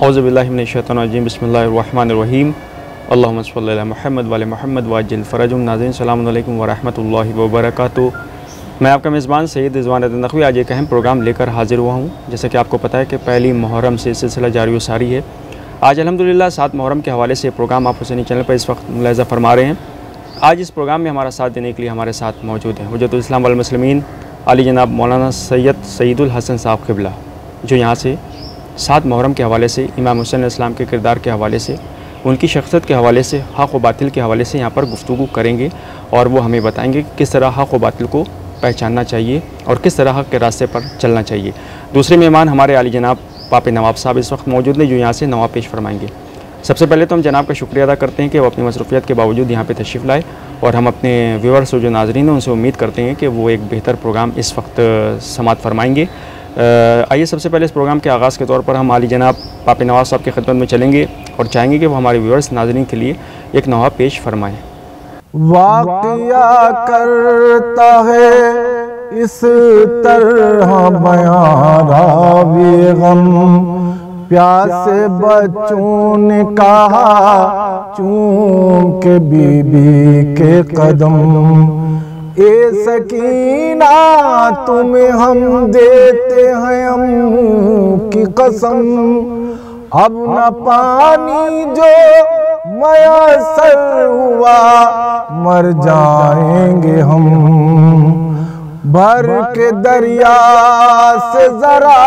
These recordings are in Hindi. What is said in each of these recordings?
औज़ुबिल्लाहि मिनश्शैतानिर्रजीम बिस्मिल्लाहिर्रहमानिर्रहीम अल्लाहुम्मा सल्लि अला मुहम्मद व अला मुहम्मद वअज्जिल फ़रजहुम। नाज़रीन अस्सलामु अलैकुम व रहमतुल्लाहि व बरकातुहू। मैं आपका मेज़बान सैयद रिज़वान नक़वी आज एक अहम प्रोग्राम लेकर हाज़िर हुआ हूँ। जैसे कि आपको पता है कि पहली मुहर्रम से सिलसिला जारी व सारी है। आज अल्हम्दुलिल्लाह 7 मुहर्रम के हवाले से प्रोग्राम आप हुसैनी चैनल पर इस वक्त मुलाहिज़ा फरमा रहे हैं। आज इस प्रोग्राम में हमारा साथ देने के लिए हमारे साथ मौजूद हैं हुज्जतुल इस्लाम वल मुस्लिमीन आली जनाब मौलाना सैयदुल हसन साहब क़िबला, जो यहाँ से 7 मुहर्रम के हवाले से इमाम हुसैन अलैहिस्सलाम के किरदार के हवाले से, उनकी शख्सियत के हवाले से, हक़ व बातिल के हवाले से यहाँ पर गुफ्तगू करेंगे और वो हमें बताएंगे कि किस तरह हक़ व बातिल को पहचानना चाहिए और किस तरह हक़ के रास्ते पर चलना चाहिए। दूसरे मेहमान हमारे आली जनाब पापे नवाब साहब इस वक्त मौजूद हैं, जो यहाँ से नवाब पेश फरमाएंगे। सबसे पहले तो हम जनाब का शुक्रिया अदा करते हैं कि वो अपनी मसरूफियत के बावजूद यहाँ पे तशरीफ़ लाए और हम अपने व्यूअर्स और जो नाज़रीन हैं उनसे उम्मीद करते हैं कि वो एक बेहतर प्रोग्राम इस वक्त समात फरमाएंगे। आइए सबसे पहले इस प्रोग्राम के आगाज़ के तौर पर हम आली जनाब पापे नवाब साहब की खिदमत में चलेंगे और चाहेंगे कि वो हमारे व्यूअर्स नाज़रीन के लिए एक नवा पेश फरमाएँ। वाक़िया करता है इस तरह बयां रावी गम, प्यासे बच्चों ने कहा चूम के बीबी के कदम, ए सकीना तुम्हें हम देते हैं अम्मू की कसम, अब न पानी जो मयसर हुआ मर जाएंगे हम, भर के दरिया से जरा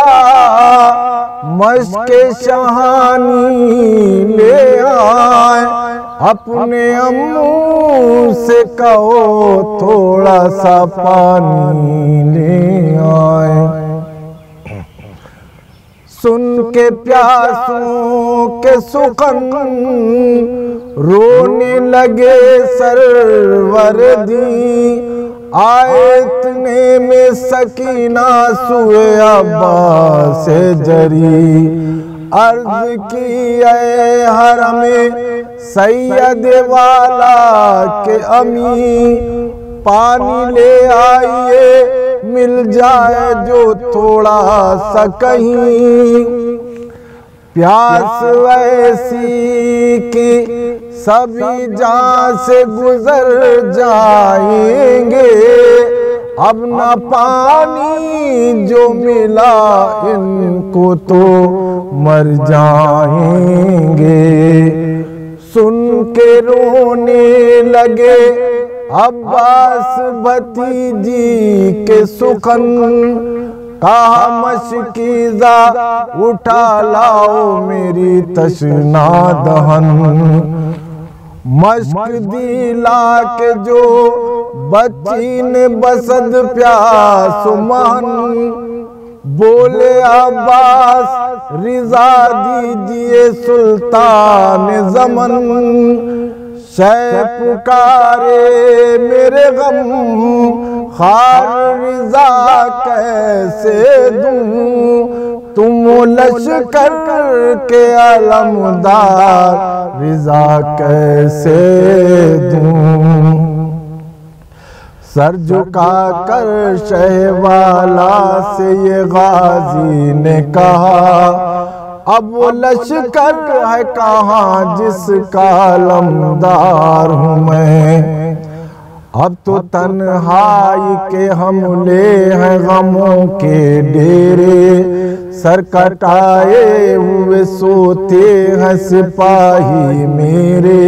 मश्के शहानी ले आए, अपने अम्मू से कहो थोड़ा सा पानी ले आए। सुन के प्यासों के सुखन रोने लगे सरवरदी, आए इतने में सकीना सुए अब्बा से जरी, अर्ज की ऐ हरमे सैयद वाला के अमी, पानी ले आइए मिल जाए जो थोड़ा सा कहीं, प्यास वैसी कि सभी जहाँ से गुजर जाएंगे, अब न पानी जो मिला इनको तो मर जाएंगे। सुन के रोने लगे अब्बास भतीजी के सुखन, कहा मशकीज़ा उठा लाओ मेरी तशना दहन, मश्क दिला के जो बच्ची ने बसद प्यास महन, बोले अब्बास रिजा दीजिए सुल्तान जमन, शै पुकारे मेरे गम खार रिजा कैसे दूं, तुम लश्कर के अलमदार रिजा कैसे दूं। सर झुका कर शहवाला से ये गाजी ने कहा, अब वो लश्कर है कहाँ जिसका अलमदार हूँ मैं, अब तो तन्हाई के हमले हैं गमों के डेरे, सर कटाए हुए सोते हैं सिपाही मेरे,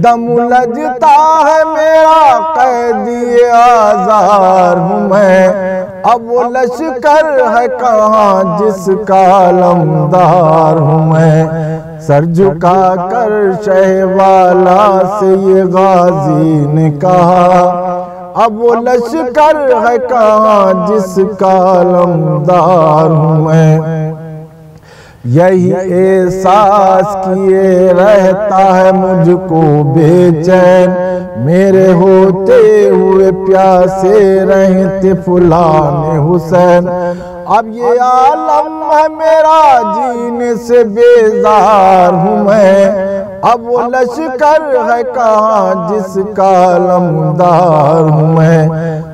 दम लजता है मेरा कैदी आज़ार हूँ मैं, अब वो लश्कर है कहाँ जिसका अलमदार हूँ मैं, सर झुका कर शहवाला से ये गाजी ने कहा, अब वो लश्कर है कहाँ जिसका अलमदार हूँ मैं, यही एहसास किए रहता है मुझको बेचैन, मेरे होते हुए प्यासे रहते फुलाने हुसैन, अब ये आलम है मेरा जीने से बेजार हूँ मैं, अब वो लश्कर है कहाँ जिसका अलमदार हूँ मैं।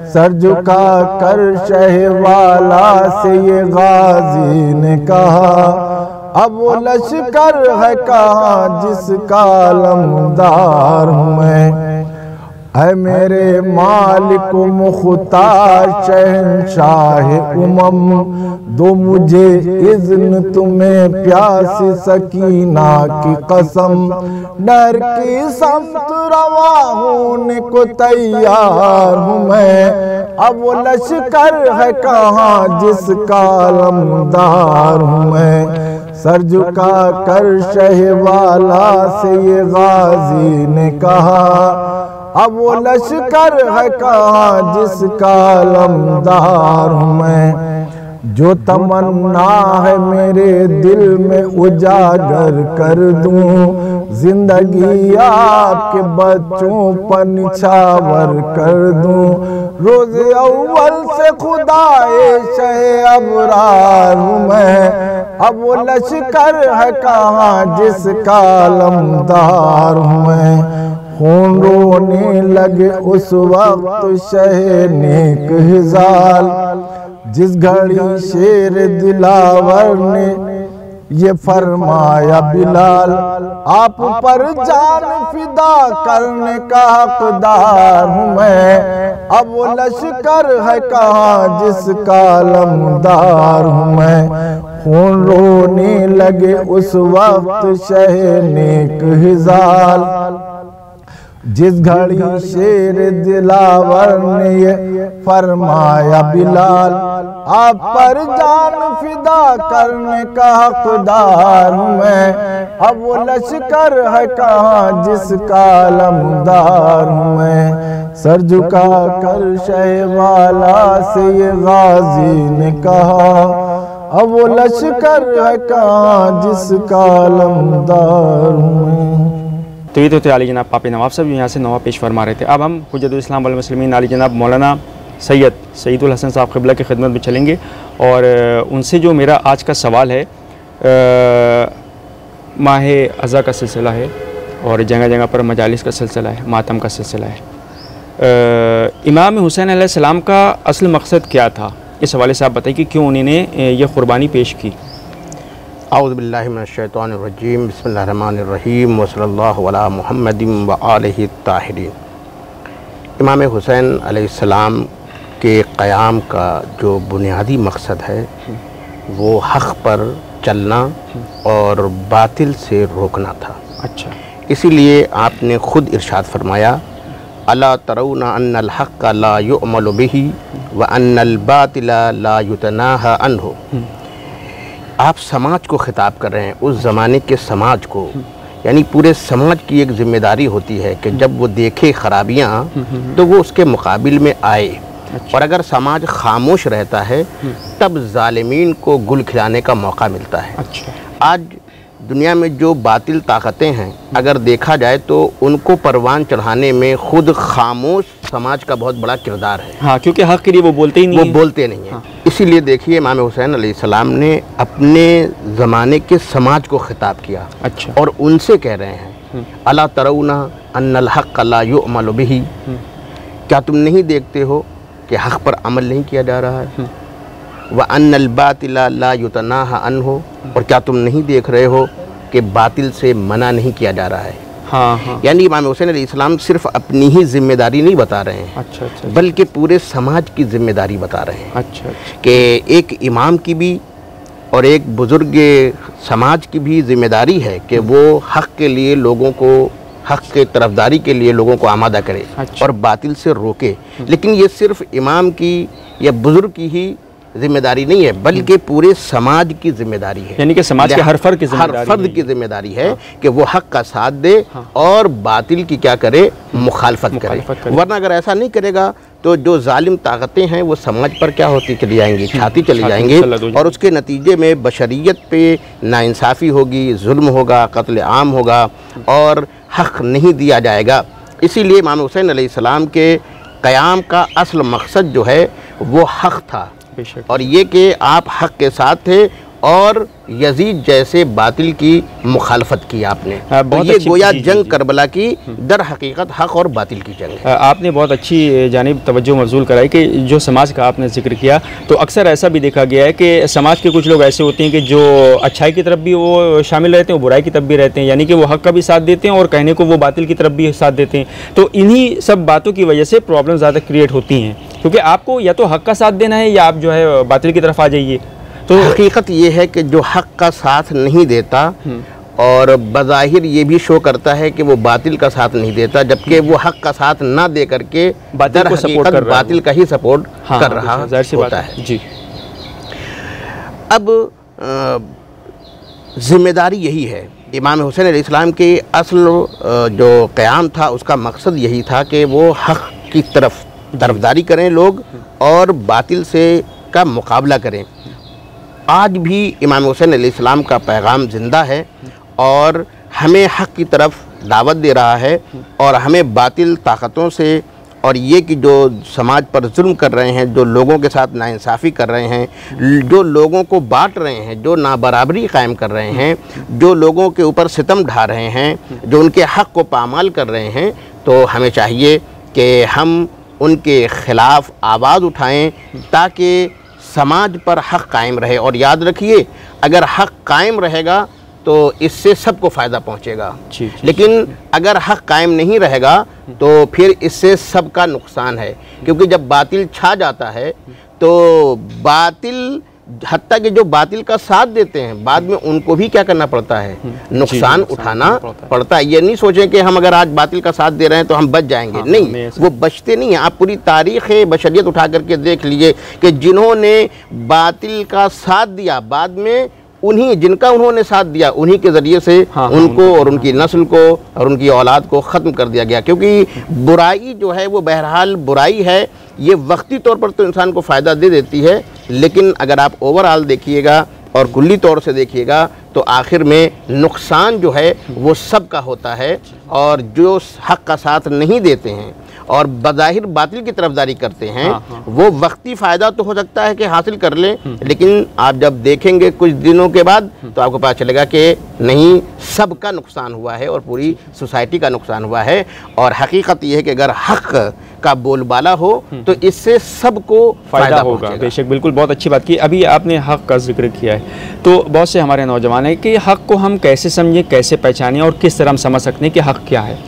सर झुका कर शहवाला से ये गाजी ने कहा, अब वो लश्कर है कहाँ जिसका अलमदार हूँ मैं। है मेरे मालिक मुख्तार शहंशाह उमम, दो मुझे इज़्न तुम्हें प्यासी सकीना की कसम। डर की समत रवा होने को तैयार हूँ मैं। अब वो लश्कर है कहाँ जिसका अलमदार हूँ मैं। सर झुका कर शहवाला से ये गाजी ने कहा, अब वो लश्कर है कहाँ जिसका अलमदार हूँ मैं। जो तमन्ना है मेरे दिल में उजागर कर दूं, जिंदगी आपके बच्चों पर निछावर कर दूं। रोज अव्वल से खुदाए शह अबरार हूँ मैं। अब वो लश्कर है कहाँ जिसका अलमदार हूँ मैं। खून रोने लगे उस वक्त शह नेक हिजाल, जिस घड़ी शेर दिलावर ने ये फरमाया बिलाल, आप पर जान फिदा करने का हकदार हूँ मैं। अब वो लश्कर है कहाँ जिसका अलमदार हूँ मैं। खून रोने लगे उस वक्त शह नेक हिजाल, जिस घड़ी शेर दिलावर ने ये फरमाया बिलाल, आप पर जान फिदा करने का हकदार हूँ मैं। अब वो लश्कर है कहाँ जिसका अलमदार हूँ मैं। सर झुका कर शहवाला से ये गाजी ने कहा, अब वो लश्कर है कहाँ जिसका अलमदार हूँ मैं। तो ये तो अली जनाब पापी नवाब साहब यहाँ से नवा पेश फरमा रहे थे। अब हम हुज्जतुल इस्लाम वल मुस्लिमीन अली जनाब मौलाना सैयदुल हसन साहब क़िबला की खिदमत में चलेंगे और उनसे जो मेरा आज का सवाल है, माह अज़ा का सिलसिला है और जगह जगह पर मजालिस का सिलसिला है, मातम का सिलसिला है। इमाम हुसैन अलैहिस्सलाम का असल मकसद क्या था, इस हवाले से आप बताइए कि क्यों उन्होंने ये क़ुरबानी पेश की। औज़ु बिल्लाहि मिनश शैतानिर रजीम, बिस्मिल्लाहिर रहमानिर रहीम, व सल्लल्लाहु अला मुहम्मदिन व आलिहि ताहिरीन। इमाम हुसैन अलैहिस्सलाम के क़याम का जो बुनियादी मकसद है वो हक़ पर चलना और बातिल से रोकना था। अच्छा, इसीलिए आपने ख़ुद इरशाद फरमाया, अला तरौना अन्नल हक़्क़ ला युअमलु बिही व अन्नल बातिला ला युतनाहा अन्हु। आप समाज को खिताब कर रहे हैं, उस ज़माने के समाज को, यानी पूरे समाज की एक ज़िम्मेदारी होती है कि जब वो देखे खराबियाँ तो वो उसके मुकाबिल में आए। अच्छा। और अगर समाज खामोश रहता है तब ज़ालिमीन को गुल खिलाने का मौका मिलता है। अच्छा। आज दुनिया में जो बातिल ताकतें हैं, अगर देखा जाए तो उनको परवान चढ़ाने में खुद खामोश समाज का बहुत बड़ा किरदार है। हाँ, क्योंकि हक़ के लिए वो बोलते ही नहीं, वो बोलते नहीं हैं। हाँ। इसीलिए देखिए इमाम हुसैन अलैहिस्सलाम ने अपने ज़माने के समाज को खिताब किया। अच्छा। और उनसे कह रहे हैं, अला तरौना अन्नल हक़्क़ ला युअमलु बिही, क्या तुम नहीं देखते हो कि हक़ पर अमल नहीं किया जा रहा है। व अन्नल बातिला ला युतनाहा अन्हु, और क्या तुम नहीं देख रहे हो कि बातिल से मना नहीं किया जा रहा है। हाँ हाँ। यानी इमाम हुसैन अलैहिस्सलाम सिर्फ अपनी ही जिम्मेदारी नहीं बता रहे हैं। अच्छा, अच्छा। बल्कि पूरे समाज की जिम्मेदारी बता रहे हैं। अच्छा। कि एक इमाम की भी और एक बुज़ुर्ग समाज की भी जिम्मेदारी है कि वो हक़ के लिए लोगों को, हक़ के तरफदारी के लिए लोगों को आमादा करे। अच्छा। और बातिल से रोके। लेकिन ये सिर्फ इमाम की या बुज़ुर्ग की ही जिम्मेदारी नहीं है, बल्कि पूरे समाज की जिम्मेदारी है। यानी कि समाज के हर फर्द की जिम्मेदारी है कि वो हक़ का साथ दे और बातिल की क्या करे, मुखालफत करे। वरना अगर ऐसा नहीं करेगा तो जो जालिम ताकतें हैं वो समाज पर क्या होती चली जाएंगी, छाती चली जाएंगी, और उसके नतीजे में बशरियत पे नाइंसाफ़ी होगी, जुल्म होगा, कत्ल आम होगा और हक़ नहीं दिया जाएगा। इसीलिए इमाम हुसैन अलैहिस्सलाम के क़याम का असल मकसद जो है वो हक़ था, और ये कि आप हक़ के साथ थे और यजीद जैसे बातिल की मुखालफत की आपने। तो ये गोया जंग करबला की दर हकीकत हक और बातिल की जंग है। आपने बहुत अच्छी जानिब तवज्जो मबज़ूल कराई कि जो समाज का आपने जिक्र किया, तो अक्सर ऐसा भी देखा गया है कि समाज के कुछ लोग ऐसे होते हैं कि जो अच्छाई की तरफ भी वो शामिल रहते हैं, वो बुराई की तरफ भी रहते हैं, यानी कि वो हक का भी साथ देते हैं और कहने को वो बातिल की तरफ भी साथ देते हैं। तो इन्हीं सब बातों की वजह से प्रॉब्लम ज़्यादा क्रिएट होती हैं, क्योंकि आपको या तो हक का साथ देना है या आप जो है बातिल की तरफ आ जाइए। तो हकीकत ये है कि जो हक का साथ नहीं देता और बज़ाहिर ये भी शो करता है कि वो बातिल का साथ नहीं देता, जबकि वो हक का साथ ना दे करके बातिल को सपोर्ट कर रहा है, बातिल का ही सपोर्ट कर रहा होता है जी। अब जिम्मेदारी यही है। इमाम हुसैन अलैहिस्सलाम के असल जो क़याम था उसका मकसद यही था कि वो हक की तरफदारी करें लोग और बातिल से का मुकाबला करें। आज भी इमाम हुसैन अलैहिस्सलाम का पैगाम ज़िंदा है और हमें हक़ की तरफ दावत दे रहा है और हमें बातिल ताकतों से और ये कि जो समाज पर जुल्म कर रहे हैं, जो लोगों के साथ नाइंसाफ़ी कर रहे हैं, जो लोगों को बांट रहे हैं, जो नाबराबरी कायम कर रहे हैं, जो लोगों के ऊपर सितम ढा रहे हैं, जो उनके हक़ को पामाल कर रहे हैं, तो हमें चाहिए कि हम उनके ख़िलाफ़ आवाज़ उठाएँ ताकि समाज पर हक़ कायम रहे। और याद रखिए, अगर हक़ कायम रहेगा तो इससे सबको फ़ायदा पहुँचेगा, लेकिन अगर हक़ कायम नहीं रहेगा तो फिर इससे सबका नुकसान है। क्योंकि जब बातिल छा जाता है तो बातिल, हत्ता कि जो बातिल का साथ देते हैं, बाद में उनको भी क्या करना पड़ता है, नुकसान उठाना पड़ता है। ये नहीं सोचें कि हम अगर आज बातिल का साथ दे रहे हैं तो हम बच जाएंगे, नहीं, वो बचते नहीं हैं। आप पूरी तारीख़ बशरियत उठा करके देख लीजिए कि जिन्होंने बातिल का साथ दिया, बाद में जिनका उन्होंने साथ दिया, उन्हीं के ज़रिए से उनको और उनकी नस्ल को और उनकी औलाद को ख़त्म कर दिया गया। क्योंकि बुराई जो है वो बहरहाल बुराई है, ये वक्ती तौर पर तो इंसान को फ़ायदा दे देती है, लेकिन अगर आप ओवरऑल देखिएगा और कुल्ली तौर से देखिएगा तो आखिर में नुकसान जो है वो सबका होता है। और जो हक़ का साथ नहीं देते हैं और बज़ाहिर बातिल की तरफदारी करते हैं, वो वक्ती फ़ायदा तो हो सकता है कि हासिल कर लें, लेकिन आप जब देखेंगे कुछ दिनों के बाद तो आपको पता चलेगा कि नहीं, सबका नुकसान हुआ है और पूरी सोसाइटी का नुकसान हुआ है। और हकीकत ये है कि अगर हक़ का बोलबाला हो तो इससे सबको फ़ायदा होगा। बेशक, बिल्कुल, बहुत अच्छी बात की। अभी आपने हक़ का जिक्र किया है, तो बहुत से हमारे नौजवान हैं कि हक़ को हम कैसे समझें, कैसे पहचानें और किस तरह हम समझ सकते हैं कि हक़ क्या है।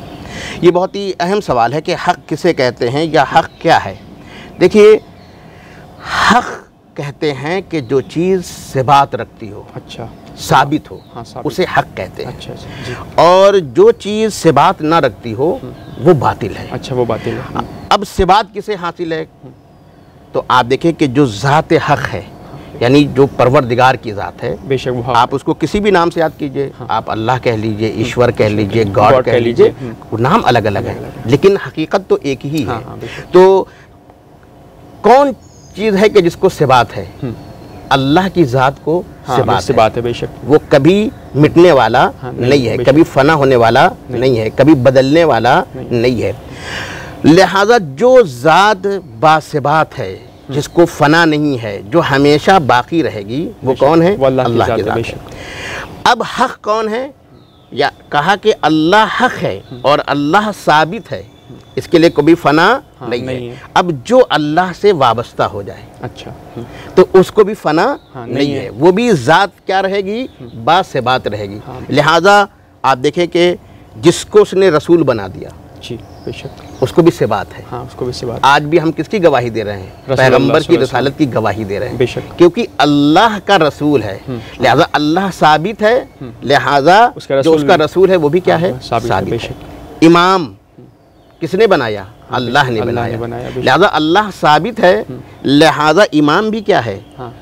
ये बहुत ही अहम सवाल है कि हक़ किसे कहते हैं या हक़ क्या है। देखिए, हक़ कहते हैं कि जो चीज़ सिबात रखती हो, अच्छा, साबित हो, साबित, उसे हक़ कहते हैं। अच्छा, जी। और जो चीज़ सिबात ना रखती हो वो बातिल है। अच्छा, वो बातिल है। अब सिबात किसे हासिल है, तो आप देखें कि जो ज़ात हक़ है, यानी जो परवरदिगार की ज़ात है, बेशक वो आप उसको किसी भी नाम से याद कीजिए, आप अल्लाह कह लीजिए, ईश्वर कह लीजिए, गॉड कह लीजिए, वो नाम अलग अलग है लेकिन हकीकत तो एक ही है। तो कौन चीज़ है कि जिसको सिबात है, अल्लाह की ज़ात को सिबात है। बेशक वो कभी मिटने वाला नहीं है, कभी फना होने वाला नहीं है, कभी बदलने वाला नहीं है। लिहाजा जो ज़ात बासिबात है, जिसको फना नहीं है, जो हमेशा बाकी रहेगी, वो कौन है, अल्लाह की ज़ात है। अब हक़ कौन है, या कहा कि अल्लाह हक़ है और अल्लाह साबित है, इसके लिए कभी फना नहीं है। अब जो अल्लाह से वाबस्ता हो जाए, अच्छा, तो उसको भी फना नहीं है, वो भी ज़ात क्या रहेगी, बासिबात रहेगी। लिहाजा आप देखें कि जिसको उसने रसूल बना दिया, जी, बेशक उसको भी सिबात है, उसको भी सिबात। आज भी हम किसकी गवाही दे रहे हैं, पैगंबर की रिसालत की गवाही दे रहे हैं, बेशक, क्योंकि अल्लाह का रसूल है, लिहाजा अल्लाह साबित है, लिहाजा जो उसका रसूल है वो भी क्या है, साबित है। इमाम किसने बनाया, अल्लाह ने बनाया, लिहाजा अल्लाह साबित है, लिहाजा इमाम भी क्या है,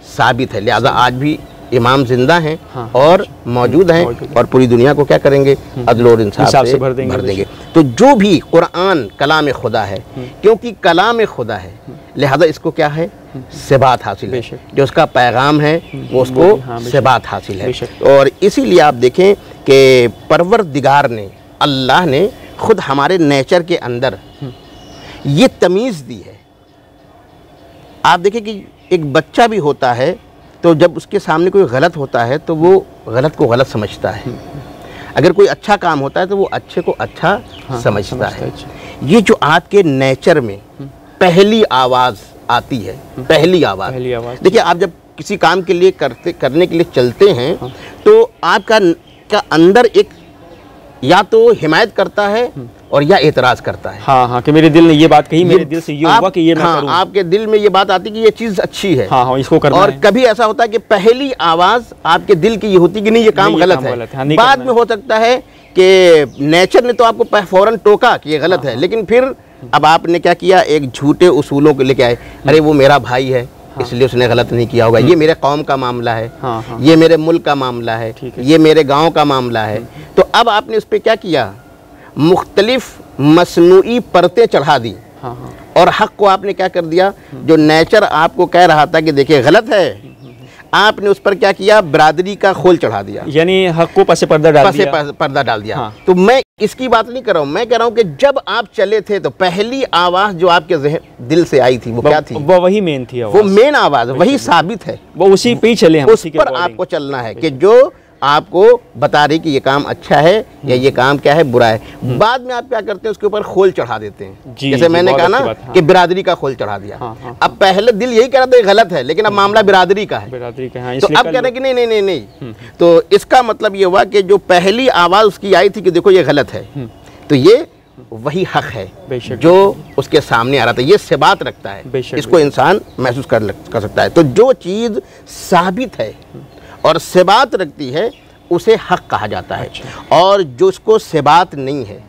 साबित है। लिहाजा आज भी इमाम जिंदा हैं और मौजूद हैं और पूरी दुनिया को क्या करेंगे, अदल और इंसाफ से भर देंगे। तो जो भी कुरान कलाम खुदा है, क्योंकि कलाम खुदा है, लिहाजा इसको क्या है, सिबात हासिल है। जो उसका पैगाम है वो उसको सिबात हासिल है। और इसीलिए आप देखें कि परवरदिगार ने, अल्लाह ने खुद हमारे नेचर के अंदर ये तमीज़ दी है। आप देखें कि एक बच्चा भी होता है तो जब उसके सामने कोई गलत होता है तो वो गलत को गलत समझता है, अगर कोई अच्छा काम होता है तो वो अच्छे को अच्छा समझता है। ये जो आपके नेचर में पहली आवाज़ आती है, पहली आवाज़, देखिए आप जब किसी काम के लिए करने के लिए चलते हैं तो आपका अंदर एक या तो हिमायत करता है और या एतराज़ करता है। हाँ, कि मेरे दिल ने ये बात कही, मेरे दिल से ये हुआ कि ये मैं करूं। आपके दिल में ये बात आती कि ये चीज़ अच्छी है, इसको करना और है। कभी ऐसा होता है कि पहली आवाज़ आपके दिल की ये होती कि नहीं ये काम गलत है। बाद में हो सकता है कि नेचर ने तो आपको फौरन टोका कि ये गलत है, लेकिन फिर अब आपने क्या किया, एक झूठे उसूलों को लेके आए, अरे वो मेरा भाई है इसलिए उसने गलत नहीं किया होगा, ये मेरे कौम का मामला है, ये मेरे मुल्क का मामला है, ये मेरे गांव का मामला है। तो अब आपने उस पर क्या किया, मुख्तलिफ मसनूई परतें चढ़ा दी, और हक़ को आपने क्या कर दिया, जो नेचर आपको कह रहा था कि देखिए गलत है, आपने उस पर क्या किया, बिरादरी का खोल चढ़ा दिया, यानी हक़ को पसे पर्दा डाल दिया। तो मैं इसकी बात नहीं कर रहा हूँ, मैं कह रहा हूँ कि जब आप चले थे तो पहली आवाज़ जो आपके दिल से आई थी वो क्या थी, वो वही मेन थी, वो मेन आवाज़ वही साबित है, वो उसी पे ही चले हम, उस पर आपको चलना है कि जो आपको बता रही कि ये काम अच्छा है या ये काम क्या है, बुरा है। बाद में आप क्या करते हैं, उसके ऊपर खोल चढ़ा देते हैं, जैसे मैंने कहा ना कि बिरादरी का खोल चढ़ा दिया। अब पहले दिल यही कह रहा था ये गलत है, लेकिन अब मामला बिरादरी का है, तो अब कह रहे हैं कि नहीं नहीं नहीं नहीं। तो इसका मतलब ये हुआ कि जो पहली आवाज़ उसकी आई थी कि देखो ये गलत है, तो ये वही हक है जो उसके सामने आ रहा था, ये सिबात रखता है, इसको इंसान महसूस कर सकता है। तो जो चीज़ साबित है और सिबात रखती है उसे हक कहा जाता है। और जो उसको सिबात नहीं है,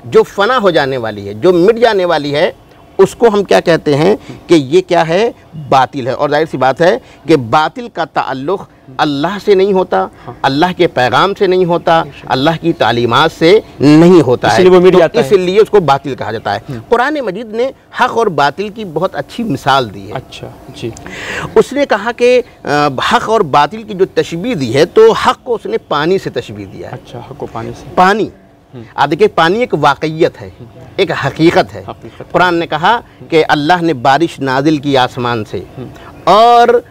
जो फना हो जाने वाली है, जो मिट जाने वाली है, उसको हम क्या कहते हैं कि ये क्या है, बातिल है। और जाहिर सी बात है कि बातिल का ताल्लुक़ अल्लाह से नहीं होता, अल्लाह के पैगाम से नहीं होता, अल्लाह की तालीमात से नहीं होता है, तो इसलिए उसको बातिल कहा जाता है। कुरान मजीद ने हक़ और बातिल की बहुत अच्छी मिसाल दी है। अच्छा जी, उसने कहा कि हक़ और बातिल की जो तशबीह दी है, तो हक़ को उसने पानी से तशबीह दिया है। अच्छा, हक़ को पानी से, पानी आप देखिए, पानी एक वाक़इयत है, एक हकीकत है। कुरान ने कहा कि अल्लाह ने बारिश नाजिल की आसमान से, और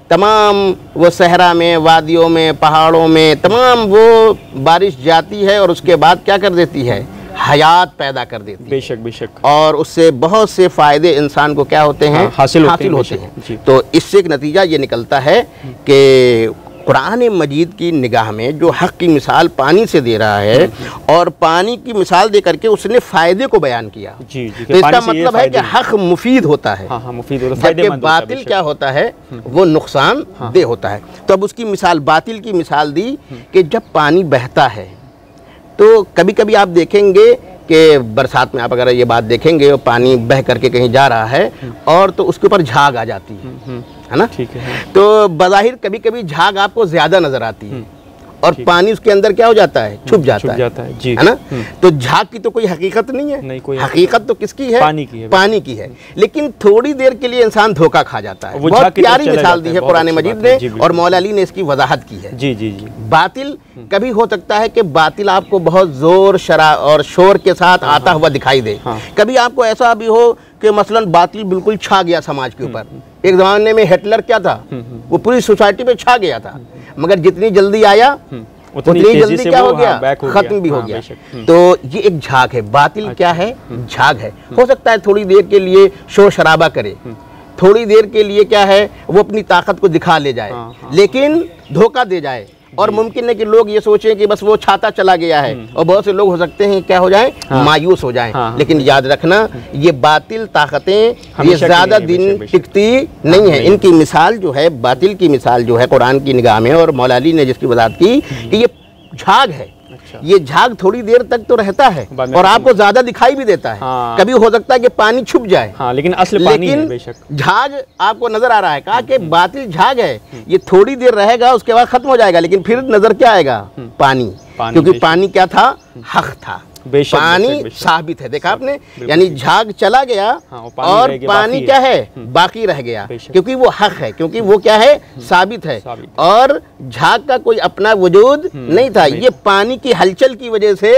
तमाम वो सहरा में, वादियों में, पहाड़ों में तमाम वो बारिश जाती है और उसके बाद क्या कर देती है, हयात पैदा कर देती है। बेशक बेशक, और उससे बहुत से फ़ायदे इंसान को क्या होते हैं, हासिल होते हैं। तो इससे एक नतीजा ये निकलता है कि कुरान मजीद की निगाह में जो हक़ की मिसाल पानी से दे रहा है, और पानी की मिसाल दे करके उसने फ़ायदे को बयान किया, तो इसका मतलब है कि हक़ मुफीद होता है, जबकि बातिल क्या होता है, वो नुकसान दे होता है। तो अब उसकी मिसाल, बातिल की मिसाल दी कि जब पानी बहता है तो कभी कभी आप देखेंगे कि बरसात में आप अगर ये बात देखेंगे, और पानी बह करके कहीं जा रहा है और तो उसके ऊपर झाग आ जाती है ना, ठीक है। तो बज़ाहिर कभी कभी झाग आपको ज़्यादा नज़र आती है, और पानी उसके अंदर क्या हो जाता है, छुप जाता है जी, है ना। तो झाग की तो कोई हकीकत नहीं है, नहीं कोई हकीकत तो किसकी है, पानी की है। लेकिन थोड़ी देर के लिए इंसान धोखा खा जाता है। बहुत प्यारी मिसाल दी है कुरान मजीद ने, और मौला अली ने इसकी वजाहत की है। जी जी जी। बातिल कभी हो सकता है कि बातिल आपको बहुत जोर और शोर के साथ आता हुआ दिखाई दे, कभी आपको ऐसा भी हो कि मसलन बातिल बिल्कुल छा गया समाज के ऊपर। एक ज़माने में हिटलर क्या था, वो पूरी सोसाइटी पे छा गया था, मगर जितनी जल्दी आया उतनी जल्दी क्या हो गया, खत्म भी हो गया। तो ये एक झाग है, बातिल क्या है, झाग है। हो सकता है थोड़ी देर के लिए शोर शराबा करे, थोड़ी देर के लिए क्या है, वो अपनी ताकत को दिखा ले जाए, लेकिन धोखा दे जाए। और मुमकिन है कि लोग ये सोचें कि बस वो छाता चला गया है, और बहुत से लोग हो सकते हैं क्या हो जाएं, मायूस हो जाएं। लेकिन याद रखना, ये बातिल ताकतें ये ज़्यादा दिन टिकती नहीं है। इनकी मिसाल जो है, बातिल की मिसाल जो है कुरान की निगाह में, और मौला अली ने जिसकी वजाहत की कि ये झाग है, ये झाग थोड़ी देर तक तो रहता है और आपको ज्यादा दिखाई भी देता है। कभी हो सकता है कि पानी छुप जाए, लेकिन असली पानी है, बेशक झाग आपको नजर आ रहा है। कहा कि बातिल झाग है, ये थोड़ी देर रहेगा, उसके बाद खत्म हो जाएगा, लेकिन फिर नजर क्या आएगा, पानी। क्योंकि पानी क्या था, हक था। बेशक, पानी बेशक, बेशक। साबित है, देखा आपने, यानी झाग चला गया हाँ, और पानी पानी क्या है, बाकी रह गया, बेशक। क्योंकि वो हक है, क्योंकि वो क्या है, साबित है। साबित। और झाग का कोई अपना वजूद नहीं था, ये पानी की हलचल की वजह से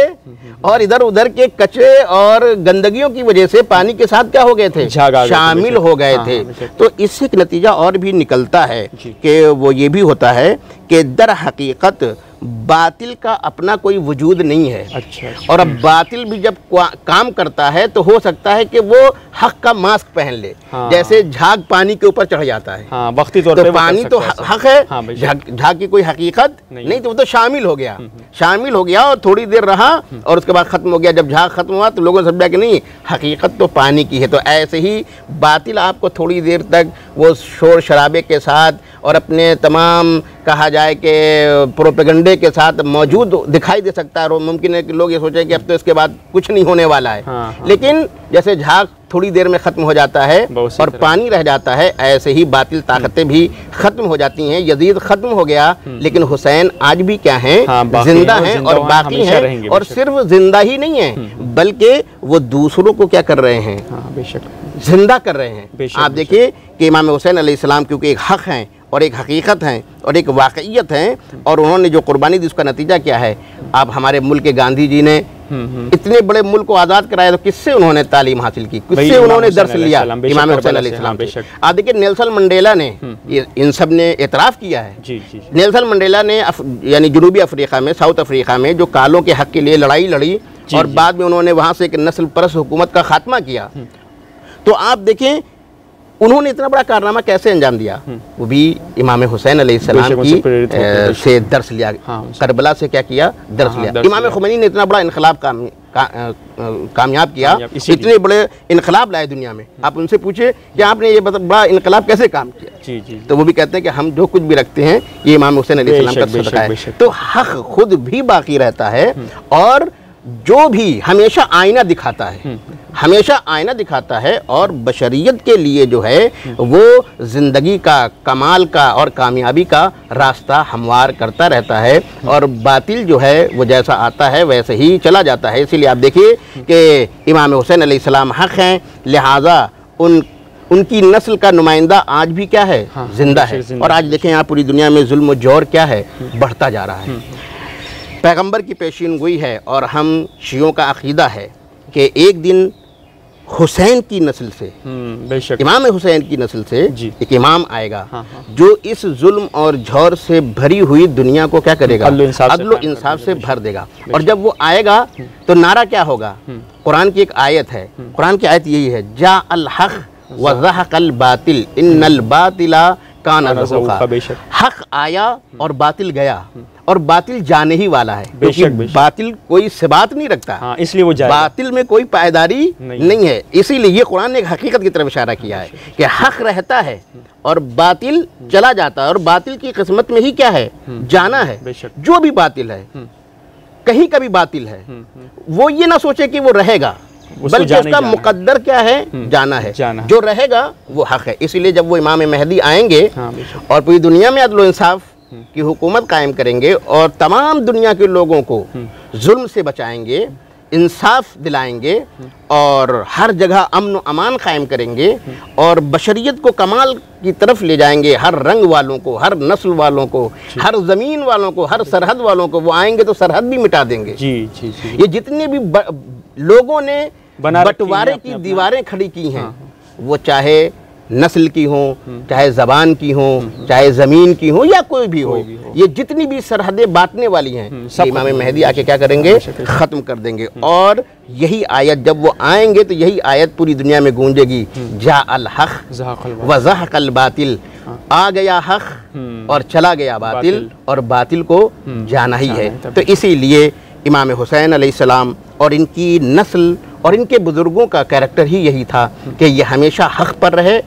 और इधर उधर के कचरे और गंदगियों की वजह से पानी के साथ क्या हो गए थे, झाग आ गए थे, शामिल बेशक। हो गए हाँ, थे। हाँ, बेशक। तो इससे एक नतीजा और भी निकलता है जी। कि वो ये भी होता है कि दर हकीकत बातिल का अपना कोई वजूद नहीं है। अच्छा। और अब बातिल भी जब काम करता है तो हो सकता है कि वो हक का मास्क पहन ले। हाँ। जैसे झाग पानी के ऊपर चढ़ जाता है, हाँ, वक्ती तौर तो पे वो कर पानी तो सकता है हक है, हाँ, बेशक। झाग की कोई हकीकत नहीं। नहीं, तो वो तो शामिल हो गया, शामिल हो गया और थोड़ी देर रहा और उसके बाद खत्म हो गया। जब झाग खत्म हुआ तो लोगों ने समझा कि नहीं, हकीकत तो पानी की है। तो ऐसे ही बातिल आपको थोड़ी देर तक वो शोर शराबे के साथ और अपने तमाम कहा जाए कि प्रोपेगंडे के साथ मौजूद दिखाई दे सकता है, और मुमकिन है कि लोग ये सोचें कि अब तो इसके बाद कुछ नहीं होने वाला है। हाँ, हाँ। लेकिन जैसे झाग थोड़ी देर में ख़त्म हो जाता है बहुत सी और तरह। पानी रह जाता है, ऐसे ही बातिल ताकतें भी ख़त्म हो जाती हैं। यजीद ख़त्म हो गया, लेकिन हुसैन आज भी क्या हैं, हाँ, बाकी जिंदा हैं और हैं जिंदा और वहाँ बाकी हमेशा रहेंगे, हैं। और बेशक। सिर्फ जिंदा ही नहीं हैं, बल्कि वो दूसरों को क्या कर रहे हैं, हाँ, बेशक। जिंदा कर रहे हैं। बेशक, आप देखिए कि इमाम हुसैन अलैहिस्सलाम क्योंकि एक हक़ हैं और एक हकीकत हैं और एक वाक़इयत हैं, और उन्होंने जो कुर्बानी दी उसका नतीजा क्या है। आप हमारे मुल्क के गांधी जी ने इतने बड़े मुल्क को आज़ाद कराया, तो किससे उन्होंने तालीम हासिल की, किससे उन्होंने दर्स लिया, इमाम हुसैन अलैहिस्सलाम से। आप देखिए नेल्सन मंडेला ने, इन सब ने एतराफ़ किया है। जी, जी, जी। नेल्सन मंडेला ने यानी जनूबी अफ्रीका में, साउथ अफ्रीका में जो कालों के हक़ के लिए लड़ाई लड़ी और बाद में उन्होंने वहाँ से एक नस्ल परस्त हुकूमत का खात्मा किया। तो आप देखें उन्होंने इतना बड़ा कारनामा कैसे अंजाम दिया, वो भी इमाम हुसैन अलैहिस्सलाम की से दर्स लिया। करबला से क्या किया, दर्स लिया। इमाम खुमैनी ने इतना बड़ा इनकलाब कामयाब किया, इतने बड़े इनकलाब लाए दुनिया में। आप उनसे पूछे कि आपने ये बड़ा इनकलाब कैसे काम किया, जी, जी। तो वो भी कहते हैं कि हम जो कुछ भी रखते हैं ये इमाम हुसैन अलैहिस्सलाम का सदका है। तो हक खुद भी बाकी रहता है, और जो भी हमेशा आईना दिखाता है, हमेशा आईना दिखाता है, और बशरियत के लिए जो है वो ज़िंदगी का, कमाल का और कामयाबी का रास्ता हमवार करता रहता है। और बातिल जो है वो जैसा आता है वैसे ही चला जाता है। इसीलिए आप देखिए कि इमाम हुसैन अलैहिस्सलाम हक़ हैं, लिहाजा उनकी नस्ल का नुमाइंदा आज भी क्या है, हाँ, जिंदा है। और आज देखें यहाँ पूरी दुनिया में जुल्म जोर क्या है, बढ़ता जा रहा है। पैगंबर की पेशीन गोई है, और हम शियों का अक़ीदा है कि एक दिन हुसैन की नस्ल से, बेशक, इमाम हुसैन की नस्ल से एक इमाम आएगा, हाँ, हाँ। जो इस जुल्म और झौर से भरी हुई दुनिया को क्या करेगा, अदल इंसाफ से भर देगा। और जब वो आएगा तो नारा क्या होगा, कुरान की एक आयत है, कुरान की आयत यही है, जा अल हक़ व ज़हक़ल बातिल इन्नल बातिला काना ज़हूक़ा। हक़ आया और बातिल गया, और बातिल जाने ही वाला है, क्योंकि बातिल कोई सिबात नहीं रखता। हाँ, इसलिए वो जाएगा। बातिल में कोई पायदारी नहीं है। इसीलिए ये कुरान ने एक हकीकत की तरफ इशारा किया है कि हक रहता है और बातिल चला जाता है, और बातिल की किस्मत में ही क्या है, जाना है। जो भी बातिल है, कहीं का भी बातिल है, वो ये ना सोचे कि वो रहेगा, बल्कि उसका मुकद्दर क्या है, जाना है। जो रहेगा वो हक है। इसीलिए जब वो इमाम महदी आएंगे और पूरी दुनिया में अदल इंसाफ की हुकूमत कायम करेंगे और तमाम दुनिया के लोगों को जुल्म से बचाएंगे, इंसाफ दिलाएंगे, और हर जगह अमन व अमान कायम करेंगे, और बशरियत को कमाल की तरफ ले जाएंगे। हर रंग वालों को, हर नस्ल वालों को, हर ज़मीन वालों को, हर सरहद वालों को, वो आएंगे तो सरहद भी मिटा देंगे। जी, जी, जी। ये जितने भी लोगों ने बंटवारे की दीवारें खड़ी की हैं, वो चाहे नस्ल की हो, चाहे ज़बान की हो, चाहे ज़मीन की हो, या कोई भी हो, ये जितनी भी सरहदें बांटने वाली हैं, इमाम महदी आके क्या करेंगे, ख़त्म कर देंगे। और यही आयत जब वो आएंगे तो यही आयत पूरी दुनिया में गूंजेगी, जा अल हक़ व ज़हक़ल बातिल, आ गया हक़ और चला गया बातिल, और बातिल को जाना ही है। तो इसीलिए इमाम हुसैन अलैहिस्सलाम और इनकी नस्ल और इनके बुज़ुर्गों का कैरेक्टर ही यही था कि ये हमेशा हक़ पर रहे,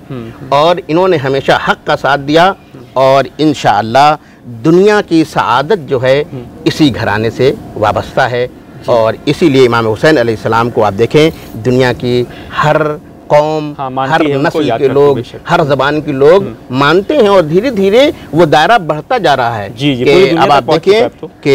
और इन्होंने हमेशा हक़ का साथ दिया, और इंशाअल्लाह दुनिया की सआदत जो है इसी घराने से वाबस्ता है। और इसीलिए इमाम हुसैन अलैहिस्सलाम को आप देखें, दुनिया की हर कौम, हाँ, मानती हर है, उनको नस्ल याद के करती लोग, बेशक। हर ज़बान के लोग मानते हैं और धीरे धीरे वो दायरा बढ़ता जा रहा है। जी, जी, कि पूरी दुनिया अब तक आप पहुंच चुका है देखें अब तो। कि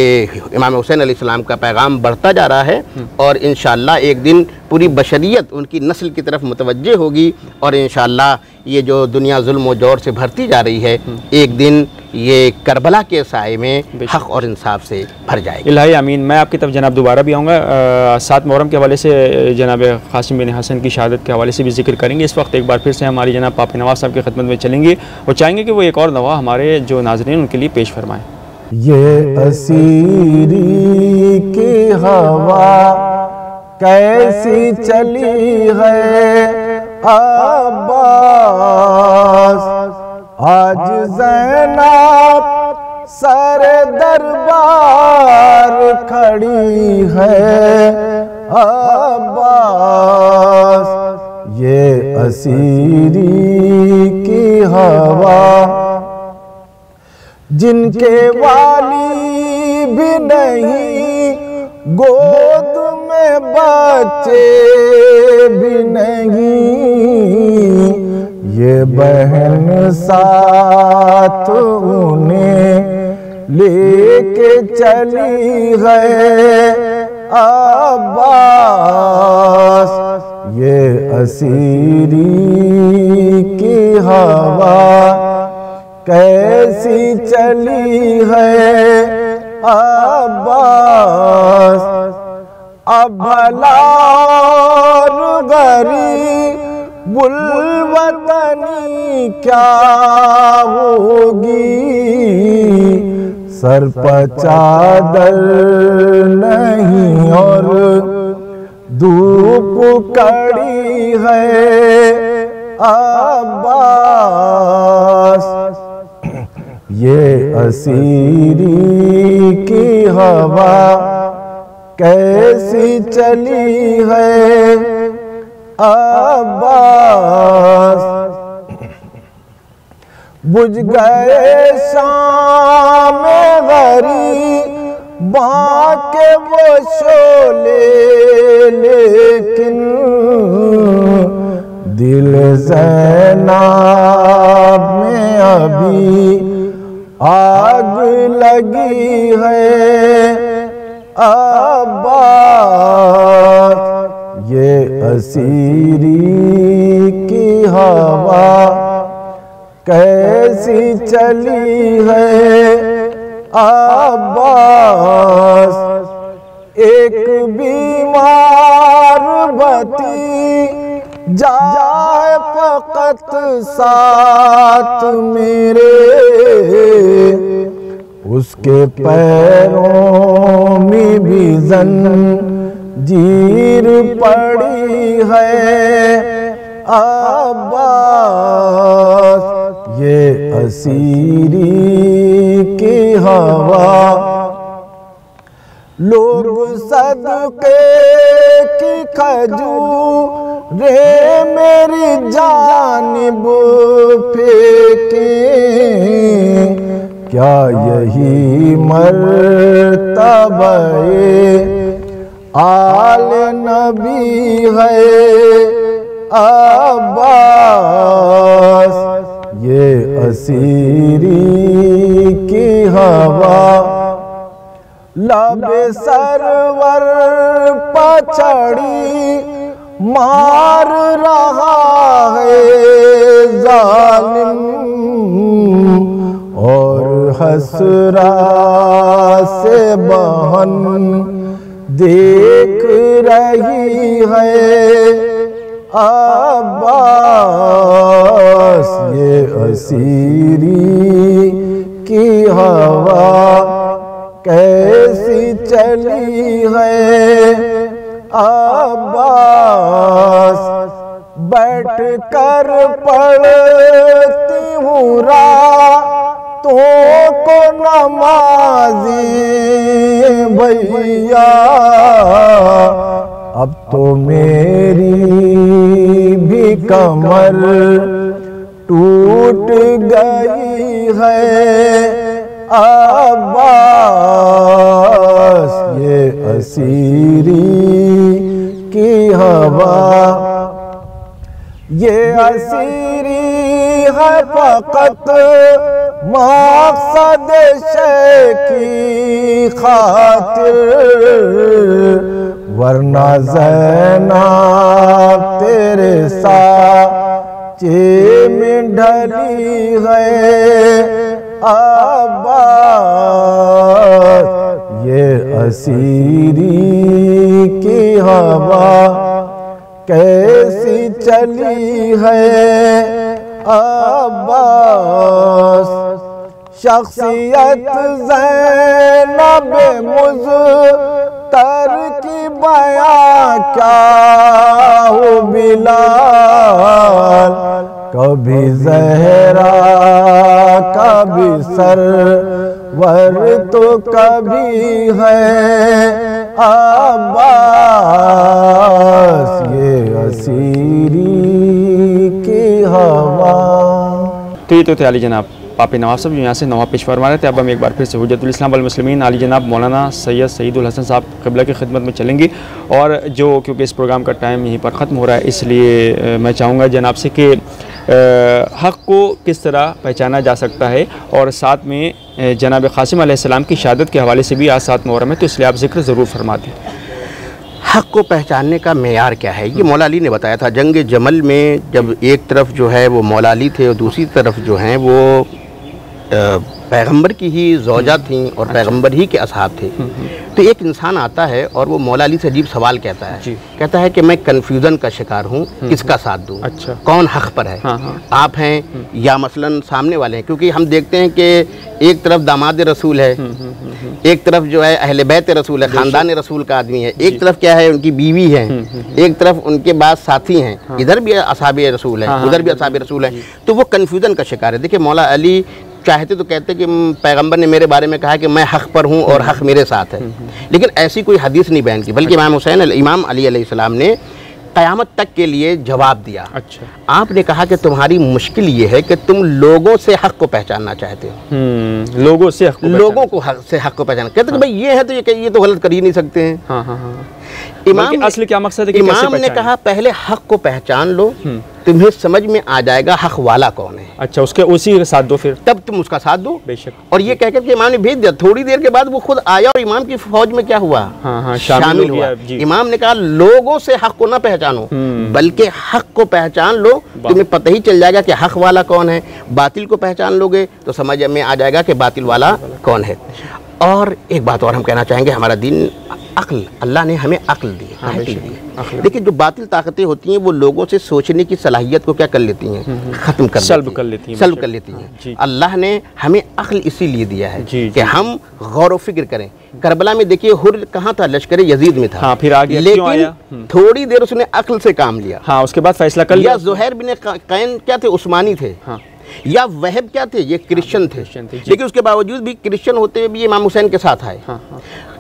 इमाम हुसैन अलैहिस्सलाम का पैगाम बढ़ता जा रहा है और इंशाअल्लाह एक दिन पूरी बशरियत उनकी नस्ल की तरफ मुतवज्जे होगी और इंशाअल्लाह ये जो दुनिया जुल्म और जौर से भरती जा रही है, एक दिन ये करबला के साए में हक़ और इंसाफ से भर जाएगी। इलाही आमीन। मैं आपकी तरफ जनाब दोबारा भी आऊँगा। 7 मुहर्रम के हवाले से जनाब कासिम बिन हसन की शहादत के हवाले से भी जिक्र करेंगे। इस वक्त एक बार फिर से हमारी जनाब पापी नवाज़ साहब की खिदमत में चलेंगे और चाहेंगे कि वो एक और नवा हमारे जो नाज़रीन उनके लिए पेश फरमाएँ। ये असीरी की हवा कैसी चली है अब्बास, आज ज़ैनब सर दरबार खड़ी है अब्बास, ये असीरी की हवा जिनके वाली भी नहीं, गोद में बच्चे भी नहीं, ये बहन साथ उन्हें लेके चली है अब्बास, ये असीरी की हवा कैसी चली है अब्बास, अब भला और गरीबुल वतनी क्या होगी, सर पर चादर नहीं और धूप कड़ी है अब्बास, ये असीरी की हवा कैसी चली है अब्बास, बुझ गए शाम गरीबां के वो शोले, लेकिन दिल ज़ैनब में अभी आग लगी है अब्बास, ये असीरी की हवा कैसी चली है अब्बास, एक बीमार बती जाए फ़क़त साथ मेरे, उसके पैरों में भी जंजीर पड़ी है अब्बास, ये असीरी की हवा लोग सदके की खजूरे मेरी जानिब फेंके, क्या यही मर्तबे आल नबी है अब्बास, ये असीरी की हवा लबे सरवर पछड़ी मार रहा है जालिम, और हसरा से बहन देख रही है अब्बास, ये असीरी की हवा कैसी चली है अब्बास, बैठ कर पढ़ती हूँ रातों को नमाज़ें भैया, अब तो मेरी भी कमर टूट गई है अब्बास, ये असीरी की हवा ये असीरी है फकत मकसद शे की खातिर, वरना ज़ैनब तेरे साचे में ढली है अब्बास। ये असीरी की हवा कैसी चली है अब्बास। शख्सियत ज़ैनब मुज़्तर की बयां क्या हो बिलाल, कभी ज़हरा कभी सरवर तो कभी है अब्बास। ये असीरी की हवा। तो ये तो थे अली जनाब पापी नवाब साहब जो यहाँ से नवाब पेश फरमा रहे थे। अब हम एक बार फिर से हुज्जतुल इस्लाम वल मुस्लिमीन अली जनाब मौलाना सैयद सईदुल हसन साहब क़िबला की खिदमत में चलेंगे। और जो क्योंकि इस प्रोग्राम का टाइम यहीं पर ख़त्म हो रहा है, इसलिए मैं चाहूँगा जनाब से कि हक़ को किस तरह पहचाना जा सकता है, और साथ में जनाब क़ासिम अलैहिस्सलाम की शहादत के हवाले से भी आज 7 मुहर्रम है, तो इसलिए आप ज़िक्र ज़रूर फरमा दें। हक़ को पहचानने का मेयार क्या है, ये मौला अली ने बताया था। जंग जमल में जब एक तरफ जो है वो मौला अली थे और दूसरी तरफ जो हैं वो पैगंबर की ही ज़ौजा थी और पैगंबर ही के असहाब थे। तो एक इंसान आता है और वो मौला अली से अजीब सवाल कहता है, कहता है कि मैं कन्फ्यूज़न का शिकार हूँ, किसका साथ दूँ, अच्छा कौन हक़ पर है, आप हैं या मसलन सामने वाले हैं। क्योंकि हम देखते हैं कि एक तरफ दामाद रसूल है, एक तरफ जो है अहले बैत रसूल है, ख़ानदान रसूल का आदमी है, एक तरफ क्या है उनकी बीवी है, एक तरफ उनके बाद साथी हैं, इधर भी असहाबे रसूल है, उधर भी असहाबे रसूल है। तो वो कन्फ्यूज़न का शिकार है। देखिए मौला अली चाहते तो कहते कि पैगंबर ने मेरे बारे में कहा कि मैं हक़ पर हूँ और हक़ मेरे साथ है, लेकिन ऐसी कोई हदीस नहीं बयान की, बल्कि इमाम अली अलैहिस्सलाम ने क़यामत तक के लिए जवाब दिया। अच्छा, आपने कहा कि तुम्हारी मुश्किल ये है कि तुम लोगों से हक़ को पहचानना चाहते हो, लोगों से हक़ को पहचाना कहते कि भाई ये है तो ये तो गलत कर ही नहीं सकते हैं। इमाम असली क्या मकसद है कि इमाम ने कहा पहले हक़ को पहचान लो, तुम्हें समझ में आ जाएगा हक़ वाला कौन है। अच्छा, उसके उसी साथ दो, फिर तब तुम उसका साथ दो। बेशक। और ये कहकर के इमाम ने भेज दिया। थोड़ी देर के बाद वो खुद आया और इमाम की फौज में क्या हुआ, शामिल हुआ। इमाम ने कहा लोगों से हक़ को ना पहचानो, बल्कि हक़ को पहचान लो, तुम्हें पता ही चल जाएगा कि हक़ वाला कौन है। बातिल को पहचान लोगे तो समझ में आ जाएगा कि बातिल वाला कौन है। और एक बात और हम कहना चाहेंगे, हमारा दिन अक्ल, अल्लाह ने हमें अक्ल दी है। देखिए जो बातिल ताकतें होती हैं वो लोगों से सोचने की सलाहियत को क्या कर लेती हैं, ख़त्म कर लेती हैं। अल्लाह ने हमें अक्ल इसीलिए दिया है कि हम गौर व फिक्र करें। करबला में देखिए हुर कहाँ था, लश्कर यजीद में था, फिर आगे लेकिन थोड़ी देर उसने अक्ल से काम लिया, उसके बाद फैसला कर लिया। ज़ुहैर बिन कैन क्या थे, उस्मानी थे, या वहब क्या थे, ये क्रिश्चियन थे, लेकिन उसके बावजूद भी क्रिश्चियन होते हुए भी इमाम हुसैन के साथ आए।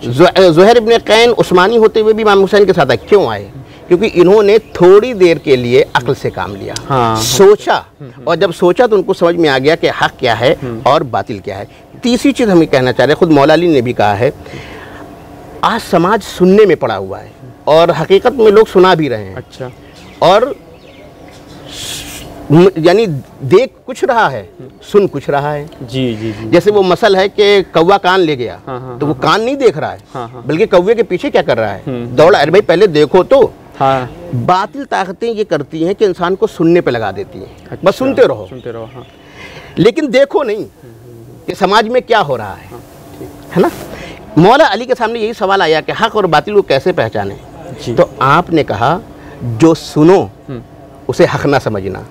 ज़ुहैर इब्न कैन उस्मानी होते हुए भी इमाम हुसैन के साथ आए। क्यों आए? क्योंकि इन्होंने थोड़ी देर के लिए अक्ल से काम लिया, सोचा, और जब सोचा तो उनको समझ में आ गया कि हक़ क्या है और बातिल क्या है। तीसरी चीज़ हमें कहना चाह रहे हैं, खुद मौला अली ने भी कहा है, आज समाज सुनने में पड़ा हुआ है और हकीकत में लोग सुना भी रहे हैं। अच्छा, और यानी देख कुछ रहा है, सुन कुछ रहा है। जी। जैसे वो मसल है कि कौवा कान ले गया, तो वो कान नहीं देख रहा है, बल्कि कौवे के पीछे क्या कर रहा है, दौड़ा। अरे भाई पहले देखो तो। बातिल ताकतें ये करती हैं कि इंसान को सुनने पे लगा देती हैं। अच्छा, बस सुनते रहो। लेकिन देखो नहीं कि समाज में क्या हो रहा है ना। मौला अली के सामने यही सवाल आया कि हक़ और बातिल को कैसे पहचाने। तो आपने कहा जो सुनो उसे हक़ ना समझना,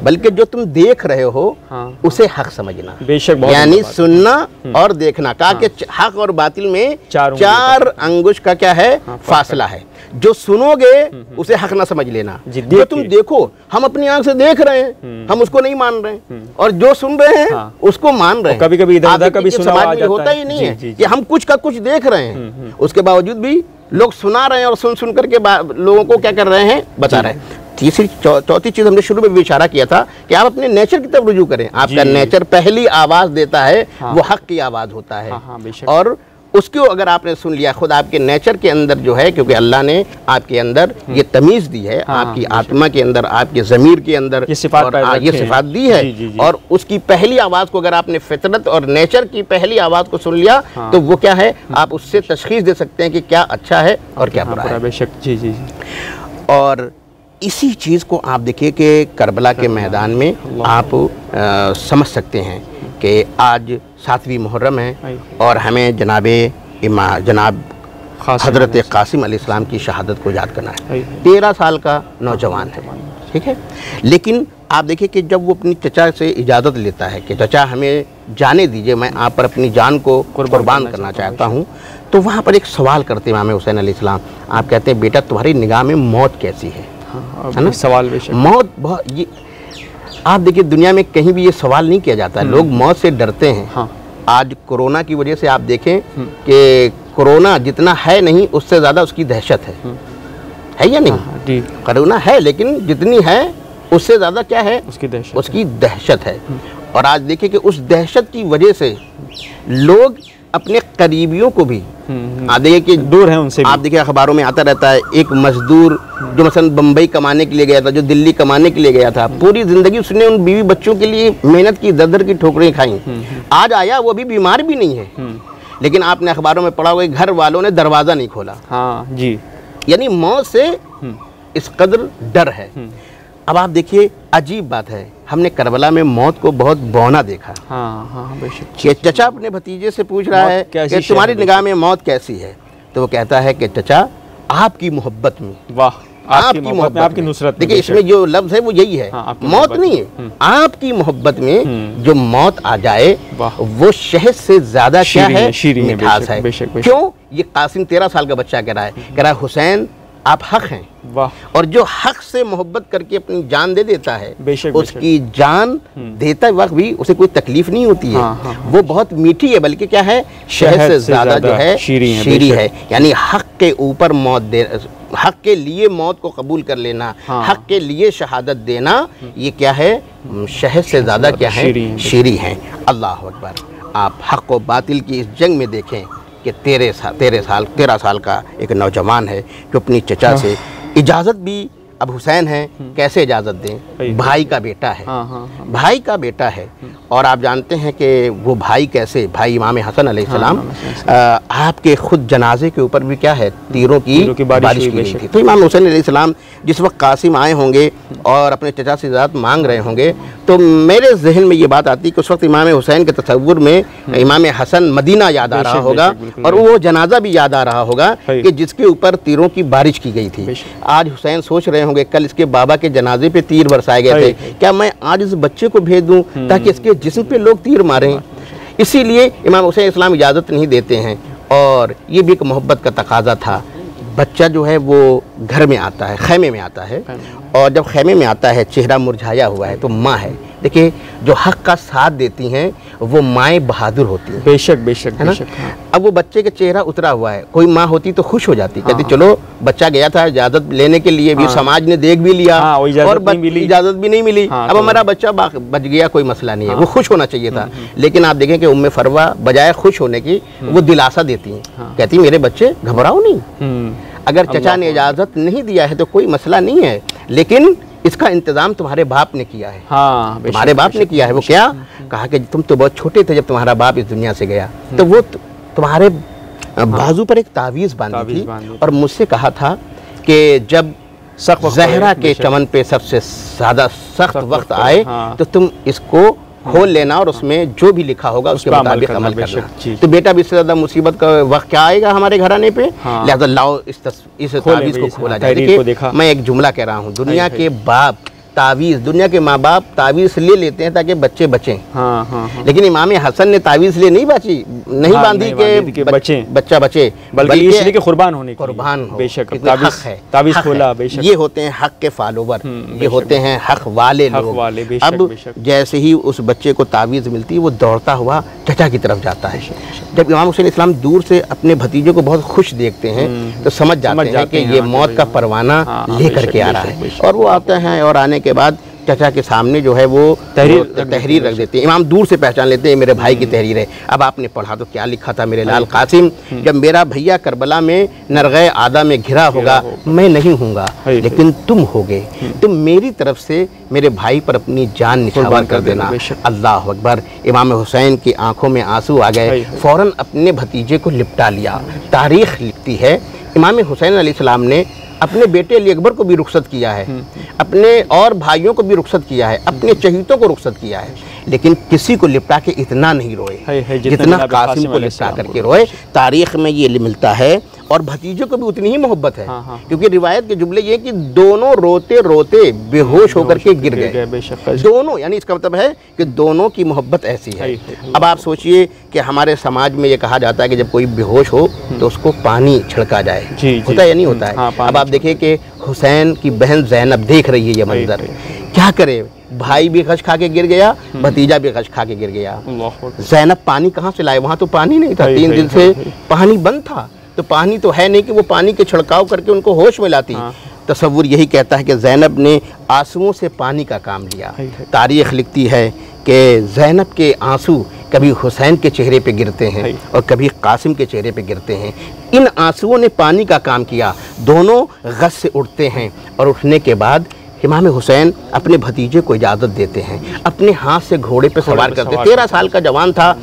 बल्कि जो तुम देख रहे हो उसे हक़ समझना। बेशक, यानी सुनना और देखना। कहा कि हक़ और बातिल में 4 अंगुश का क्या है, फासला है। जो सुनोगे उसे हक़ ना समझ लेना। जो तुम देखो, हम अपनी आंख से देख रहे हैं, हम उसको नहीं मान रहे हैं, और जो सुन रहे हैं उसको मान रहे हैं। कभी कभी समाज में होता ही नहीं है कि हम कुछ का कुछ देख रहे हैं, उसके बावजूद भी लोग सुना रहे हैं और सुन करके लोगों को क्या कर रहे हैं, बता रहे हैं। चौथी चीज़ हमने शुरू में भी इशारा किया था कि आप अपने नेचर की तरफ रुजू करें। आपका नेचर पहली आवाज़ देता है, वो हक़ की आवाज़ होता है, और उसको अगर आपने सुन लिया, खुद आपके नेचर के अंदर जो है, क्योंकि अल्लाह ने आपके अंदर ये तमीज़ दी है, आपकी आत्मा के अंदर, आपके ज़मीर के अंदर ये सिफात दी है। और उसकी पहली आवाज़ को अगर आपने फितरत और नेचर की पहली आवाज़ को सुन लिया तो वो क्या है, आप उससे तशख़ीस दे सकते हैं कि क्या अच्छा है और क्या बुरा है। बेशक, जी जी। और इसी चीज़ को आप देखिए कि करबला के मैदान में आप समझ सकते हैं कि आज 7वीं मुहर्रम है और हमें जनाब हज़रत कासिम अलैहिस्सलाम की शहादत को याद करना है। 13 साल का नौजवान है, ठीक है। लेकिन आप देखिए कि जब वो अपनी चचा से इजाज़त लेता है कि चचा हमें जाने दीजिए, मैं आप पर अपनी जान को कुर्बान करना चाहता हूँ, तो वहाँ पर एक सवाल करते हैं इमाम हुसैन अलैहिस्सलाम। आप कहते हैं बेटा तुम्हारी निगाह में मौत कैसी है ना? सवाल बेशक। मौत बहुत, ये आप देखिए दुनिया में कहीं भी ये सवाल नहीं किया जाता है, लोग मौत से डरते हैं। आज कोरोना की वजह से आप देखें कि कोरोना जितना है नहीं उससे ज़्यादा उसकी दहशत है या नहीं? कोरोना है लेकिन जितनी है उससे ज़्यादा क्या है, उसकी दहशत है। और आज देखिए कि उस दहशत की वजह से लोग अपने करीबियों को भी देखिए कि दूर है उनसे। आप देखिए अखबारों में आता रहता है, एक मजदूर जो मसलन बम्बई कमाने के लिए गया था, जो दिल्ली कमाने के लिए गया था, पूरी ज़िंदगी उसने उन बीवी बच्चों के लिए मेहनत की, दर की ठोकरें खाई, आज आया वो भी बीमार भी नहीं है, लेकिन आपने अखबारों में पढ़ा होगा घर वालों ने दरवाज़ा नहीं खोला। हाँ जी। यानी मौत से इस कदर डर है। अब आप देखिए अजीब बात है, हमने करबला में मौत को बहुत बौना देखा। बेशक। चचा अपने भतीजे से पूछ रहा है कि तुम्हारी निगाह में मौत कैसी है, तो वो कहता है कि चचा आपकी मोहब्बत में। वाह, आपकी मोहब्बत में, आपकी नुसरत में। देखिए इसमें जो लफ्ज़ है वो यही है, मौत नहीं है, आपकी मोहब्बत में जो मौत आ जाए वो शहद से ज़्यादा क्या है, मिठास है। क्यों? ये कासिम 13 साल का बच्चा कह रहा है हुसैन आप हक हैं। वाह। और जो हक से मोहब्बत करके अपनी जान दे देता है, बेशक, उसकी जान देते वक्त भी उसे कोई तकलीफ नहीं होती है। वो बहुत मीठी है, बल्कि क्या है, शहद से ज़्यादा जो है शीरी है। यानी हक के ऊपर मौत दे, हक के लिए मौत को कबूल कर लेना, हक के लिए शहादत देना, ये क्या है, शहद से ज़्यादा क्या है, शीरी है। अल्लाह अकबर। आप हक व बातिल की इस जंग में देखें कि 13 साल का एक नौजवान है जो अपनी चचा से इजाज़त भी, अब हुसैन है कैसे इजाज़त दें, भाई का बेटा है, भाई का बेटा है। और आप जानते हैं कि वो भाई कैसे, भाई इमाम हसन अलैहिस्सलाम आपके खुद जनाजे के ऊपर भी क्या है, तीरों की बारिश की गई थी। तो इमाम हुसैन अलैहिस्सलाम जिस वक्त कासिम आए होंगे और अपने चचा से इजाज़त मांग रहे होंगे, तो मेरे जहन में ये बात आती है कि उस वक्त इमाम हुसैन के तसव्वुर में इमाम हसन मदीना याद आ रहा होगा और वो जनाजा भी याद आ रहा होगा कि जिसके ऊपर तीरों की बारिश की गई थी। आज हुसैन सोच रहे होंगे कल इसके बाबा के जनाजे पे तीर बरसाए गए थे, क्या मैं आज इस बच्चे को भेज दूं ताकि इसके जिस्म पे लोग तीर मारें। इसीलिए इमाम हुसैन इस्लाम इजाज़त नहीं देते हैं। और ये भी एक मोहब्बत का तकाजा था। बच्चा जो है वो घर में आता है, खैमे में आता है, और जब खैमे में आता है चेहरा मुरझाया हुआ है तो माँ है। देखिए जो हक का साथ देती हैं वो माएँ बहादुर होती हैं। बेशक बेशक, है ना? अब वो बच्चे का चेहरा उतरा हुआ है, कोई माँ होती तो खुश हो जाती, कहती चलो बच्चा गया था इजाज़त लेने के लिए भी, समाज ने देख भी लिया और इजाज़त भी नहीं मिली, अब हमारा बच्चा बच गया, कोई मसला नहीं है, वो खुश होना चाहिए था। लेकिन आप देखें कि उम्मे फरवा बजाय खुश होने की वो दिलासा देती हैं, कहती मेरे बच्चे घबराओ नहीं, अगर चचा ने इजाज़त नहीं दिया है तो कोई मसला नहीं है, लेकिन इसका इंतज़ाम तुम्हारे बाप ने किया है। तुम्हारे बाप ने किया है। वो क्या कहा कि तुम तो बहुत छोटे थे जब तुम्हारा बाप इस दुनिया से गया, तो वो तुम्हारे बाजू पर एक तावीज़ बांधी थी और मुझसे कहा था कि जब ज़हरा के चमन पे सबसे ज़्यादा सख्त वक्त आए तो तुम इसको खोल लेना और उसमें जो भी लिखा होगा उसके मुताबिक अमल करना। तो बेटा भी इससे ज़्यादा मुसीबत का वक्त क्या आएगा हमारे घराने पे, लिहाजा लाओ इस तावीज़ को खोला जाए। देखिए मैं एक जुमला कह रहा हूँ, दुनिया के बाप तावीज़, दुनिया के माँ बाप तावीज़ ले लेते हैं ताकि बच्चे बचें, लेकिन इमाम हसन ने तावीज़ ले नहीं बांधी कि बच्चा बचे, बल्कि इसलिए कि कुर्बान होने, कुर्बान हो। बेशक तावीज़ खोला। ये होते हैं हक के फॉलोवर, ये होते हैं हक वाले लोग। अब जैसे ही उस बच्चे को तावीज़ मिलती है वो दौड़ता हुआ चचा की तरफ जाता है। जब इमाम हुसैन इस्लाम दूर से अपने भतीजे को बहुत खुश देखते हैं तो समझ जाते हैं कि ये मौत का परवाना लेकर के आ रहा है। और वो आते हैं और आने के बाद चचा के सामने जो है वो तहरीर रख देते हैं। इमाम दूर से पहचान लेते हैं मेरे भाई की तहरीर है। अब आपने पढ़ा तो क्या लिखा था मेरे लाल कासिम, जब मेरा भैया करबला में नरग़े आदा में घिरा होगा मैं नहीं हूँगा लेकिन तुम होगे, तुम मेरी तरफ से मेरे भाई पर अपनी जान निछावर कर देना। अल्लाह अकबर। इमाम हुसैन की आंखों में आंसू आ गए, फ़ौरन अपने भतीजे को लिपटा लिया। तारीख़ लिखती है इमाम हुसैन अलैहिस्सलाम ने अपने बेटे अली अकबर को भी रुखसत किया है, अपने और भाइयों को भी रुखसत किया है, अपने चहीतों को रुखसत किया है, लेकिन किसी को लिपटा के इतना नहीं रोए जितना कासिम को लिपटा करके रोए। तारीख़ में ये मिलता है। और भतीजों को भी उतनी ही मोहब्बत है, क्योंकि रिवायत के जुमले ये कि दोनों रोते रोते बेहोश होकर के गिर गए दोनों, यानी इसका मतलब है कि दोनों की मोहब्बत ऐसी है। अब आप सोचिए कि हमारे समाज में ये कहा जाता है कि जब कोई बेहोश हो तो उसको पानी छिड़का जाए, होता है या नहीं होता है? अब आप देखिए कि हुसैन की बहन ज़ैनब देख रही है ये मंजर, क्या करे, भाई भी गश खा के गिर गया, भतीजा भी गश खा के गिर गया। ज़ैनब पानी कहाँ से लाए? वहाँ तो पानी नहीं था, 3 दिन से पानी बंद था, तो पानी तो है नहीं कि वो पानी के छिड़काव करके उनको होश में लाती। तसव्वुर यही कहता है कि ज़ैनब ने आंसुओं से पानी का काम लिया। तारीख़ लिखती है कि ज़ैनब के आंसू कभी हुसैन के चेहरे पे गिरते हैं और कभी कासिम के चेहरे पे गिरते हैं। इन आंसुओं ने पानी का काम किया। दोनों गश से उठते हैं और उठने के बाद इमाम हुसैन अपने भतीजे को इजाज़त देते हैं, अपने हाथ से घोड़े पे सवार करते। 13 साल का जवान था,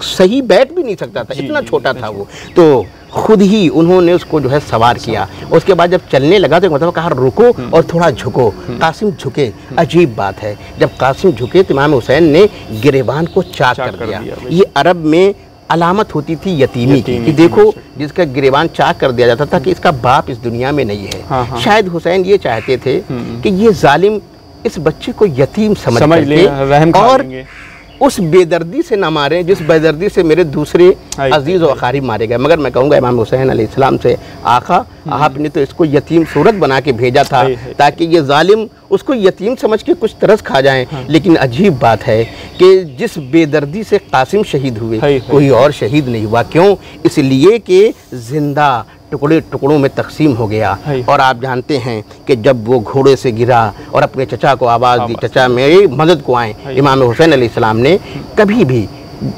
सही बैठ भी नहीं सकता था, इतना छोटा था वो, तो खुद ही उन्होंने उसको जो है सवार किया। उसके बाद जब चलने लगा तो मतलब कहा रुको और थोड़ा झुको। कासिम झुके। अजीब बात है, जब कासिम झुके तो इमाम हुसैन ने गिरेबान को चाक कर दिया। ये अरब में अलामत होती थी यतीमी की, कि देखो जिसका गिरेबान चाक कर दिया जाता था कि इसका बाप इस दुनिया में नहीं है। शायद हुसैन ये चाहते थे कि ये जालिम इस बच्चे को यतीम समझ ले और उस बेदर्दी से ना मारे जिस बेदर्दी से मेरे दूसरे अजीज़ और अकारीब मारे गए। मगर मैं कहूँगा इमाम हुसैन अलैहिस्सलाम से, आका आपने तो इसको यतीम सूरत बना के भेजा था ताकि ये जालिम उसको यतीम समझ के कुछ तरस खा जाएं। लेकिन अजीब बात है कि जिस बेदर्दी से कासिम शहीद हुए कोई और शहीद नहीं हुआ। क्यों? इसलिए कि जिंदा टुकड़े टुकड़ों में तकसीम हो गया। और आप जानते हैं कि जब वो घोड़े से गिरा और अपने चचा को आवाज़ दी, चचा मेरी मदद को आए, इमाम हुसैन अलैहिस्सलाम ने कभी भी,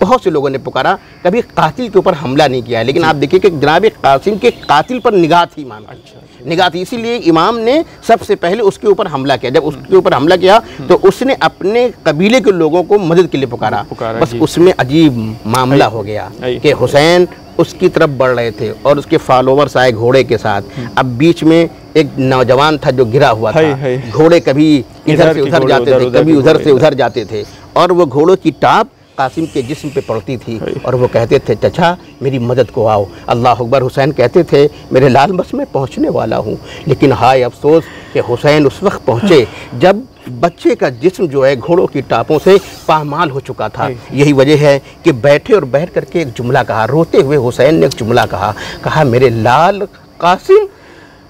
बहुत से लोगों ने पुकारा, कभी कातिल के ऊपर हमला नहीं किया। लेकिन आप देखिए कि जनाब कासिम के कातिल पर निगाह थी इमाम की, निगाह थी, इसीलिए इमाम ने सबसे पहले उसके ऊपर हमला किया। जब उसके ऊपर हमला किया तो उसने अपने कबीले के लोगों को मदद के लिए पुकारा। बस उसमें अजीब मामला हो गया कि हुसैन उसकी तरफ बढ़ रहे थे और उसके फॉलोवर्स आए घोड़े के साथ। अब बीच में एक नौजवान था जो गिरा हुआ था। घोड़े कभी इधर से उधर जाते थे, कभी उधर से उधर जाते थे, और वो घोड़ों की टाप कासिम के जिस्म पे पड़ती थी और वो कहते थे चचा मेरी मदद को आओ। अल्लाह अकबर। हुसैन कहते थे मेरे लाल बस में पहुंचने वाला हूं। लेकिन हाय अफसोस कि हुसैन उस वक्त पहुंचे जब बच्चे का जिस्म जो है घोड़ों की टापों से पामाल हो चुका था। यही वजह है कि बैठे और बैठ करके एक जुमला कहा, रोते हुए हुसैन ने एक जुमला कहा मेरे लाल कासिम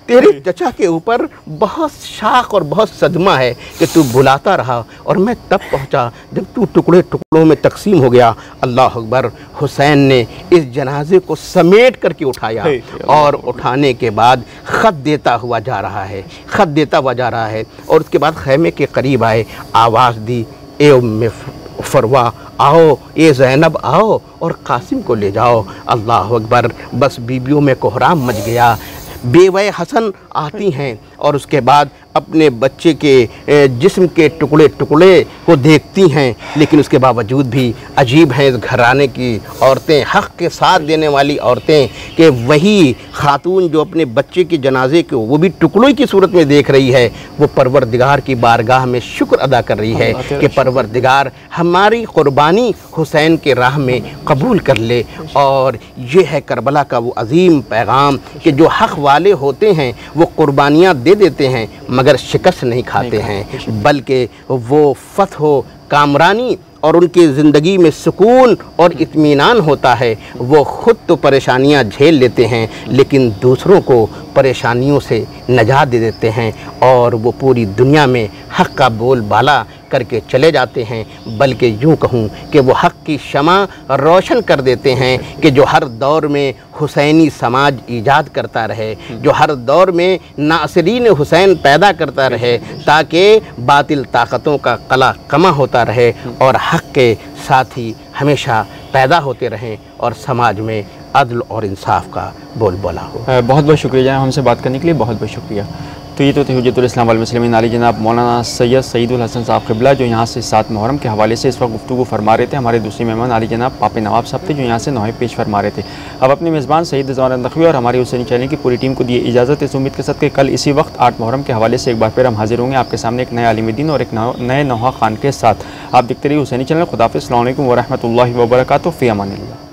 तेरे चचा के ऊपर बहुत शाख और बहुत सदमा है कि तू बुलाता रहा और मैं तब पहुंचा जब तू टुकड़े टुकड़ों में तकसीम हो गया। अल्लाह अकबर। हुसैन ने इस जनाजे को समेट करके उठाया और उठाने के बाद ख़त देता हुआ जा रहा है, ख़त देता हुआ जा रहा है। और उसके बाद खैमे के करीब आए, आवाज़ दी, ए उम्मे फरवा आओ, ए ज़ैनब आओ और कासिम को ले जाओ। अल्लाह अकबर। बस बीबियों में कोहराम मच गया। बेवे हसन आती हैं और उसके बाद अपने बच्चे के जिस्म के टुकड़े टुकड़े को देखती हैं, लेकिन उसके बावजूद भी अजीब हैं इस घराने की औरतें, हक़ के साथ देने वाली औरतें, कि वही खातून जो अपने बच्चे के जनाजे को वो भी टुकड़ों की सूरत में देख रही है, वो परवरदिगार की बारगाह में शुक्र अदा कर रही है कि परवरदिगार हमारी क़ुरबानी हुसैन के राह में कबूल कर ले। और ये है करबला का वो अजीम पैगाम कि जो हक़ वाले होते हैं वो क़ुरबानियाँ दे देते हैं मगर शिकस्त नहीं खाते हैं, बल्कि वो फतह कामरानी और उनकी ज़िंदगी में सुकून और इत्मीनान होता है। वो ख़ुद तो परेशानियां झेल लेते हैं लेकिन दूसरों को परेशानियों से निजात दे देते हैं और वो पूरी दुनिया में हक़ का बोलबाला करके चले जाते हैं। बल्कि यूँ कहूँ कि वो हक़ की शमा रोशन कर देते हैं कि जो हर दौर में हुसैनी समाज ईजाद करता रहे, जो हर दौर में नासरीन हुसैन पैदा करता रहे, ताकि बातिल ताकतों का कला कमा होता रहे और हक़ के साथी हमेशा पैदा होते रहें और समाज में अदल और इंसाफ का बोलबाला हो। बहुत बहुत शुक्रिया जनाब, हमसे बात करने के लिए बहुत बहुत शुक्रिया। तो ये तो थे हुज्जतुल इस्लाम वल मुस्लिमीन आली जनाब मौलाना सैयद सईदुल हसन साहब क़िबला, जो यहाँ से 7 मुहर्रम के हवाले से इस वक्त गुफ्तगू फरमा रहे थे। हमारे दूसरे मेहमान आली जनाब पापे नवाब साहब थे, जो यहाँ से नौहे पेश फरमा रहे थे। अब अपने मेज़बान सईद रिज़वान नक़वी और हमारी हुसैनी चैनल की पूरी टीम को दिए इजाज़त। इस उम्मीद के साथ कि कल इसी वक्त 8 मुहर्रम के हवाले से एक बार फिर हम हाजिर होंगे आपके सामने एक नए आलिम दीन और एक नए नौहा खान के साथ। आप देखते रहिए हुसैनी चैनल। खुदाफ़िज़। अस्सलामु अलैकुम व रहमतुल्लाहि व बरकातुहू। फ़ी अमानिल्लाह।